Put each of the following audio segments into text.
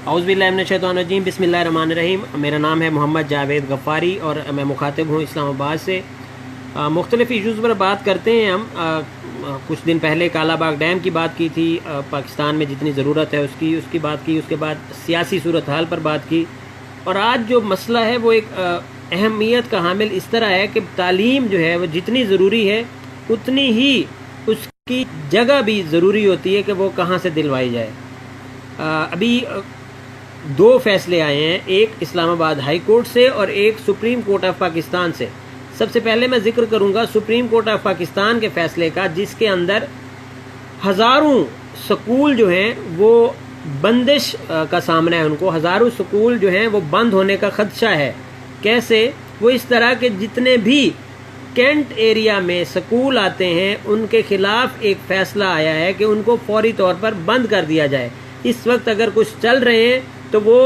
اعوذ باللہ من الشیطان الرجیم، بسم اللہ الرحمن الرحیم۔ میرا نام ہے محمد جاوید غفاری اور میں مخاطب ہوں اسلام آباد سے۔ مختلف ایشوز پر بات کرتے ہیں ہم۔ کچھ دن پہلے کالا باغ ڈیم کی بات کی تھی، پاکستان میں جتنی ضرورت ہے اس کی بات کی، اس کے بعد سیاسی صورتحال پر بات کی، اور آج جو مسئلہ ہے وہ ایک اہمیت کا حامل اس طرح ہے کہ تعلیم جو ہے وہ جتنی ضروری ہے اتنی ہی اس کی جگہ بھی ضروری ہوتی ہے کہ وہ کہاں سے دلوائی جائے۔ ابھی دو فیصلے آئے ہیں، ایک اسلام آباد ہائی کورٹ سے اور ایک سپریم کورٹ آف پاکستان سے۔ سب سے پہلے میں ذکر کروں گا سپریم کورٹ آف پاکستان کے فیصلے کا، جس کے اندر ہزاروں سکول جو ہیں وہ بندش کا سامنا ہے، ان کو ہزاروں سکول جو ہیں وہ بند ہونے کا خدشہ ہے۔ کیسے؟ وہ اس طرح کہ جتنے بھی کینٹ ایریا میں سکول آتے ہیں ان کے خلاف ایک فیصلہ آیا ہے کہ ان کو فوری طور پر بند کر دیا جائے۔ اس وقت اگر کچھ چل رہے ہیں تو وہ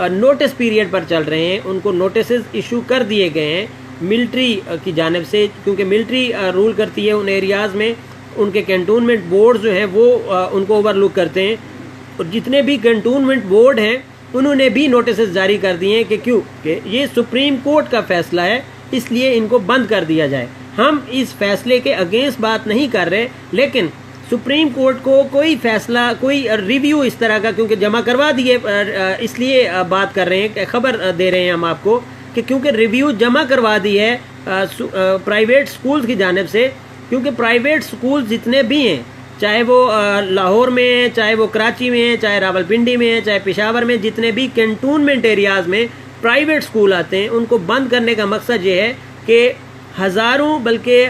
نوٹس پیریڈ پر چل رہے ہیں، ان کو نوٹسز ایشو کر دیے گئے ہیں ملٹری کی جانب سے، کیونکہ ملٹری رول کرتی ہے ان ایریاز میں۔ ان کے کینٹونمنٹ بورڈ جو ہیں وہ ان کو اوور لک کرتے ہیں، اور جتنے بھی کینٹونمنٹ بورڈ ہیں انہوں نے بھی نوٹسز جاری کر دیے ہیں کہ کیوں کہ یہ سپریم کورٹ کا فیصلہ ہے، اس لیے ان کو بند کر دیا جائے۔ ہم اس فیصلے کے اگینسٹ بات نہیں کر رہے، لیکن سپریم کورٹ کو کوئی فیصلہ، کوئی ریویو اس طرح کا کیونکہ جمع کروا دیے، اس لیے بات کر رہے ہیں کہ خبر دے رہے ہیں ہم آپ کو کہ کیونکہ ریویو جمع کروا دی ہے پرائیویٹ سکولز کی جانب سے، کیونکہ پرائیویٹ سکول جتنے بھی ہیں، چاہے وہ لاہور میں ہیں، چاہے وہ کراچی میں ہیں، چاہے راول پنڈی میں ہیں، چاہے پشاور میں، جتنے بھی کینٹونمنٹ ایریاز میں پرائیویٹ سکول آتے ہیں، ان کو بند کرنے کا مقصد یہ ہے کہ ہزاروں بلکہ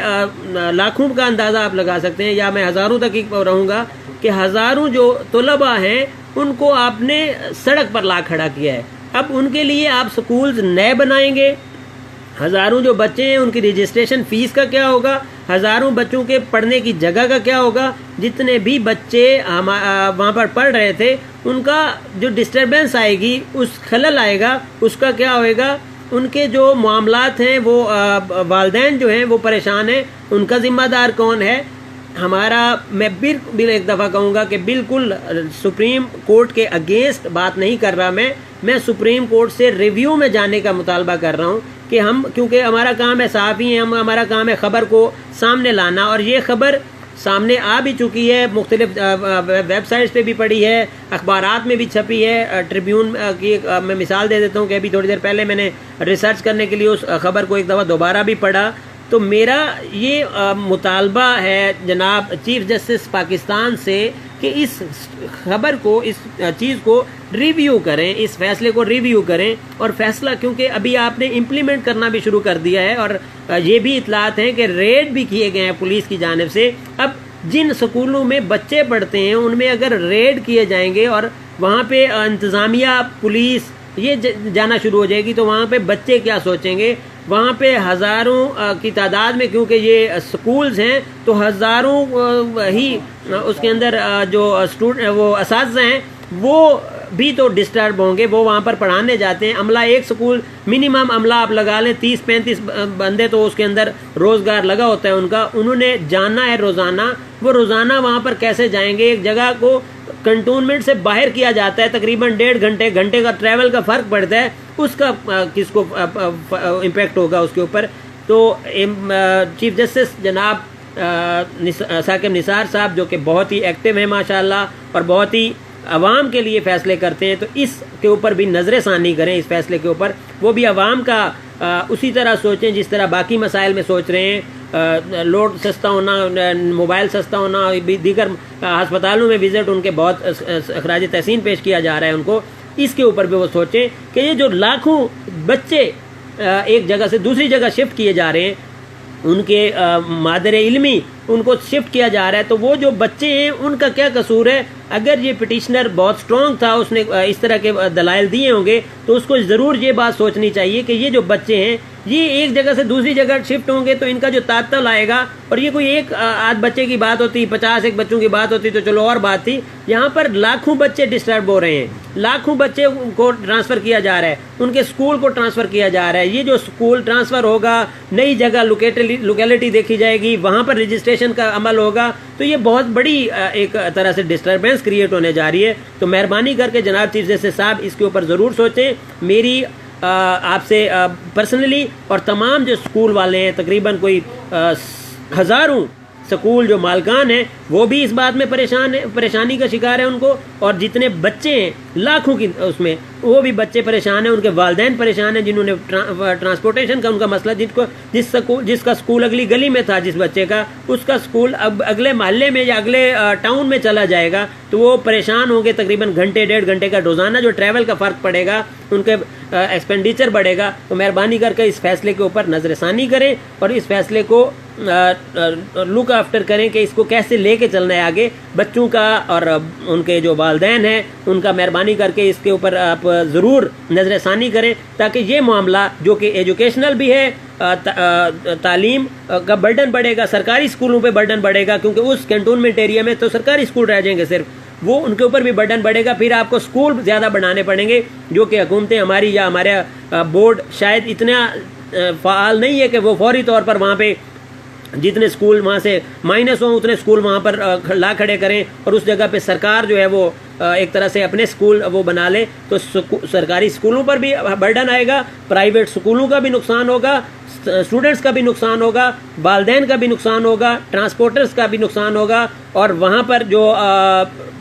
لاکھوں کا اندازہ آپ لگا سکتے ہیں، یا میں ہزاروں تک ہی رہوں گا کہ ہزاروں جو طلباء ہیں ان کو آپ نے سڑک پر لا کھڑا کیا ہے۔ اب ان کے لیے آپ سکولز نئے بنائیں گے، ہزاروں جو بچے ہیں ان کی رجسٹریشن فیس کا کیا ہوگا، ہزاروں بچوں کے پڑھنے کی جگہ کا کیا ہوگا، جتنے بھی بچے وہاں پر پڑھ رہے تھے ان کا جو ڈسٹربنس آئے گی، اس خلل آئے گا، اس کا کیا ہوئے گا، ان کے جو معاملات ہیں وہ والدین جو ہیں وہ پریشان ہیں، ان کا ذمہ دار کون ہے؟ ہمارا، میں بالکل ایک دفعہ کہوں گا کہ بالکل سپریم کورٹ کے اگینسٹ بات نہیں کر رہا، میں سپریم کورٹ سے ریویو میں جانے کا مطالبہ کر رہا ہوں کہ ہم، کیونکہ ہمارا کام ہے صحافی ہیں، ہمارا کام ہے خبر کو سامنے لانا، اور یہ خبر سامنے آ بھی چکی ہے، مختلف ویب سائٹس پہ بھی پڑی ہے، اخبارات میں بھی چھپی ہے۔ ٹریبیون کی میں مثال دے دیتا ہوں کہ ابھی تھوڑی دیر پہلے میں نے ریسرچ کرنے کے لیے اس خبر کو ایک دفعہ دوبارہ بھی پڑھا، تو میرا یہ مطالبہ ہے جناب چیف جسٹس پاکستان سے کہ اس خبر کو، اس چیز کو ریویو کریں، اس فیصلے کو ریویو کریں، اور فیصلہ، کیونکہ ابھی آپ نے امپلیمنٹ کرنا بھی شروع کر دیا ہے، اور یہ بھی اطلاعات ہیں کہ ریڈ بھی کیے گئے ہیں پولیس کی جانب سے۔ اب جن سکولوں میں بچے پڑھتے ہیں ان میں اگر ریڈ کیے جائیں گے اور وہاں پہ انتظامیہ، پولیس یہ جانا شروع ہو جائے گی، تو وہاں پہ بچے کیا سوچیں گے؟ وہاں پہ ہزاروں کی تعداد میں، کیونکہ یہ سکولز ہیں تو ہزاروں ہی اس کے اندر جو وہ اساتذہ ہیں وہ بھی تو ڈسٹرب ہوں گے، وہ وہاں پر پڑھانے جاتے ہیں۔ عملہ ایک سکول منیمم عملہ آپ لگا لیں 30-35 بندے تو اس کے اندر روزگار لگا ہوتا ہے ان کا، انہوں نے جانا ہے روزانہ، وہ روزانہ وہاں پر کیسے جائیں گے؟ ایک جگہ کو کنٹونمنٹ سے باہر کیا جاتا ہے، تقریباً 1.5 گھنٹے کا ٹریول کا فرق پڑتا ہے، اس کا کس کو امپیکٹ ہوگا اس کے اوپر؟ تو چیف جسٹس جناب ثاقب نثار صاحب، جو کہ بہت ہی ایکٹیو ہیں ماشاءاللہ اور بہت ہی عوام کے لیے فیصلے کرتے ہیں، تو اس کے اوپر بھی نظر ثانی کریں، اس فیصلے کے اوپر وہ بھی عوام کا اسی طرح سوچیں جس طرح باقی مسائل میں سوچ رہے ہیں۔ لوڈ سستا ہونا، موبائل سستا ہونا، دیگر ہسپتالوں میں وزٹ ان کے بہت اخراج تحسین پیش کیا جا رہا ہے ان کو، اس کے اوپر بھی وہ سوچیں کہ یہ جو لاکھوں بچے ایک جگہ سے دوسری جگہ شفٹ کیے جا رہے ہیں، ان کے مادر علمی ان کو شفٹ کیا جا رہا ہے، تو وہ جو بچے ہیں ان کا کیا قصور ہے؟ اگر یہ پٹیشنر بہت سٹرونگ تھا، اس نے اس طرح کے دلائل دیے ہوں گے، تو اس کو ضرور یہ بات سوچنی چاہیے کہ یہ جو بچے ہیں یہ ایک جگہ سے دوسری جگہ شفٹ ہوں گے تو ان کا جو تعطل آئے گا، اور یہ کوئی ایک آدھ بچے کی بات ہوتی، 50 ایک بچوں کی بات ہوتی تو چلو اور بات تھی، یہاں پر لاکھوں بچے ڈسٹرب ہو رہے ہیں، لاکھوں بچے کو ٹرانسفر کیا جا رہا ہے، ان کے اسکول کو ٹرانسفر کیا جا رہا ہے۔ یہ جو اسکول ٹرانسفر ہوگا، نئی جگہ لوکیلٹی دیکھی جائے گی، وہاں پر رجسٹریشن کا عمل ہوگا، تو یہ بہت بڑی ایک طرح سے ڈسٹربینس کریٹ ہونے جا رہی ہے۔ تو مہربانی کر کے جناب چیف جسٹس صاحب اس کے اوپر ضرور سوچیں۔ میری آپ سے پرسنلی اور تمام جو اسکول والے ہیں، تقریباً کوئی ہزاروں سکول جو مالکان ہیں وہ بھی اس بات میں پریشانی کا شکار ہیں ان کو، اور جتنے بچے ہیں لاکھوں کی اس میں وہ بھی بچے پریشان ہیں، ان کے والدین پریشان ہیں جنہوں نے ٹرانسپورٹیشن کا ان کا مسئلہ، جس کا اسکول اگلی گلی میں تھا، جس بچے کا اس کا اسکول اب اگلے محلے میں یا اگلے ٹاؤن میں چلا جائے گا تو وہ پریشان ہوں گے، تقریباً گھنٹے 1.5 گھنٹے کا روزانہ جو ٹریول کا فرق پڑے گا، ان کے ایکسپینڈیچر بڑھے گا۔ تو مہربانی کر کے اس فیصلے کے اوپر نظر ثانی کریں اور اس فیصلے کو لک آفٹر کریں کہ اس کو کیسے لے کے چلنا ہے آگے، بچوں کا اور ان کے جو والدین ہیں ان کا مہربانی کر کے اس کے اوپر آپ ضرور نظر ثانی کریں، تاکہ یہ معاملہ جو کہ ایجوکیشنل بھی ہے، تعلیم کا برڈن بڑھے گا، سرکاری اسکولوں پہ برڈن بڑھے گا، کیونکہ اس کینٹونمنٹ ایریا میں تو سرکاری اسکول رہ جائیں گے صرف، وہ ان کے اوپر بھی برڈن بڑھے گا۔ پھر آپ کو اسکول زیادہ بنانے پڑیں گے، جو کہ حکومتیں ہماری یا ہمارے بورڈ شاید اتنا فعال نہیں ہے کہ وہ فوری طور پر وہاں پہ جتنے اسکول وہاں سے مائنس ہوں اتنے اسکول وہاں پر لا کھڑے کریں، اور اس جگہ پہ سرکار جو ہے وہ ایک طرح سے اپنے اسکول وہ بنا لے، تو سرکاری اسکولوں پر بھی برڈن آئے گا، پرائیویٹ اسکولوں کا بھی نقصان ہوگا، اسٹوڈنٹس کا بھی نقصان ہوگا، والدین کا بھی نقصان ہوگا، ٹرانسپورٹرز کا بھی نقصان ہوگا، اور وہاں پر جو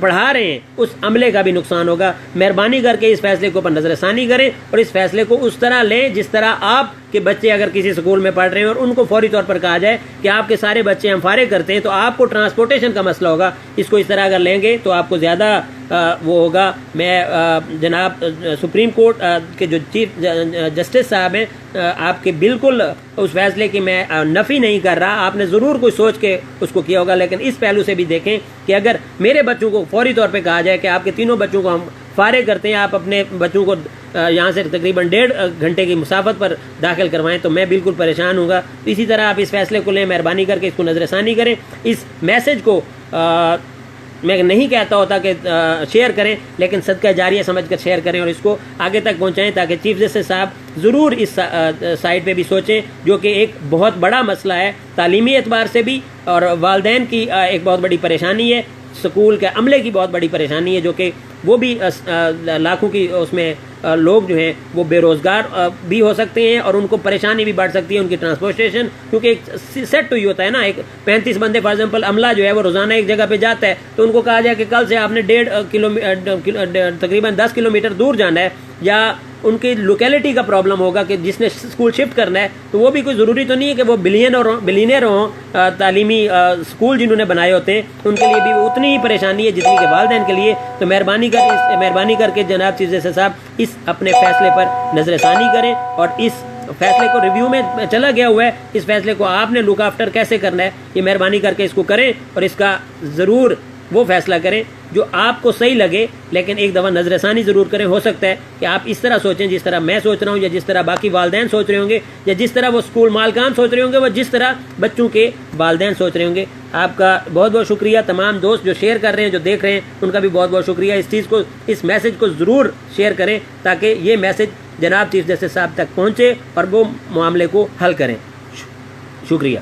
پڑھا رہے ہیں اس عملے کا بھی نقصان ہوگا۔ مہربانی کر کے اس فیصلے کے اوپر نظر ثانی کریں اور اس فیصلے کو اس طرح لیں جس طرح آپ کے بچے اگر کسی اسکول میں پڑھ رہے ہیں اور ان کو فوری طور پر کہا جائے کہ آپ کے سارے بچے ہم فارغ کرتے ہیں تو آپ کو ٹرانسپورٹیشن کا مسئلہ ہوگا، اس کو اس طرح اگر لیں گے تو آپ کو زیادہ وہ ہوگا۔ میں جناب سپریم کورٹ کے جو چیف جسٹس صاحب ہیں آپ کے بالکل اس فیصلے کی میں نفی نہیں کر رہا، آپ نے ضرور کوئی سوچ کے اس کو کیا ہوگا، لیکن اس پہلو سے بھی دیکھیں کہ اگر میرے بچوں کو فوری طور پہ کہا جائے کہ آپ کے تینوں بچوں کو ہم فارغ کرتے ہیں، آپ اپنے بچوں کو یہاں سے تقریباً 1.5 گھنٹے کی مسافت پر داخل کروائیں، تو میں بالکل پریشان ہوں گا۔ اسی طرح آپ اس فیصلے کو لیں، مہربانی کر کے اس کو نظر ثانی کریں، اس میسج کو میں نہیں کہتا ہوتا کہ شیئر کریں، لیکن صدقہ جاریہ سمجھ کر شیئر کریں اور اس کو آگے تک پہنچائیں، تاکہ چیف جسٹس صاحب ضرور اس سائٹ پہ بھی سوچیں، جو کہ ایک بہت بڑا مسئلہ ہے تعلیمی اعتبار سے بھی، اور والدین کی ایک بہت بڑی پریشانی ہے، اسکول کے عملے کی بہت بڑی پریشانی ہے، جو کہ وہ بھی لاکھوں کی اس میں لوگ جو ہیں وہ بے روزگار بھی ہو سکتے ہیں، اور ان کو پریشانی بھی بڑھ سکتی ہے ان کی ٹرانسپورٹیشن، کیونکہ ایک سیٹ تو یہ ہوتا ہے نا، ایک 35 بندے فار ایگزامپل عملہ جو ہے وہ روزانہ ایک جگہ پہ جاتا ہے، تو ان کو کہا جائے کہ کل سے آپ نے 1.5 تقریباً 10 کلومیٹر دور جانا ہے، یا ان کی لوکیلٹی کا پرابلم ہوگا کہ جس نے اسکول شفٹ کرنا ہے، تو وہ بھی کوئی ضروری تو نہیں ہے کہ وہ بلینئر ہوں، تعلیمی اسکول جنہوں نے بنائے ہوتے ہیں ان کے لیے بھی اتنی ہی پریشانی ہے جتنی کہ والدین کے لیے۔ تو مہربانی کر کے جناب چیف جسٹس صاحب اس اپنے فیصلے پر نظر ثانی کریں، اور اس فیصلے کو ریویو میں چلا گیا ہوا ہے، اس فیصلے کو آپ نے لک آفٹر کیسے کرنا ہے یہ مہربانی کر کے اس کو کریں، اور اس کا ضرور وہ فیصلہ کریں جو آپ کو صحیح لگے، لیکن ایک دفعہ نظر ثانی ضرور کریں۔ ہو سکتا ہے کہ آپ اس طرح سوچیں جس طرح میں سوچ رہا ہوں، یا جس طرح باقی والدین سوچ رہے ہوں گے، یا جس طرح وہ اسکول مالکان سوچ رہے ہوں گے، وہ جس طرح بچوں کے والدین سوچ رہے ہوں گے۔ آپ کا بہت بہت شکریہ، تمام دوست جو شیئر کر رہے ہیں، جو دیکھ رہے ہیں، ان کا بھی بہت بہت شکریہ۔ اس میسج کو ضرور شیئر کریں تاکہ یہ میسج جناب چیف جسٹس صاحب تک پہنچے اور وہ معاملے کو حل کریں۔ شکریہ۔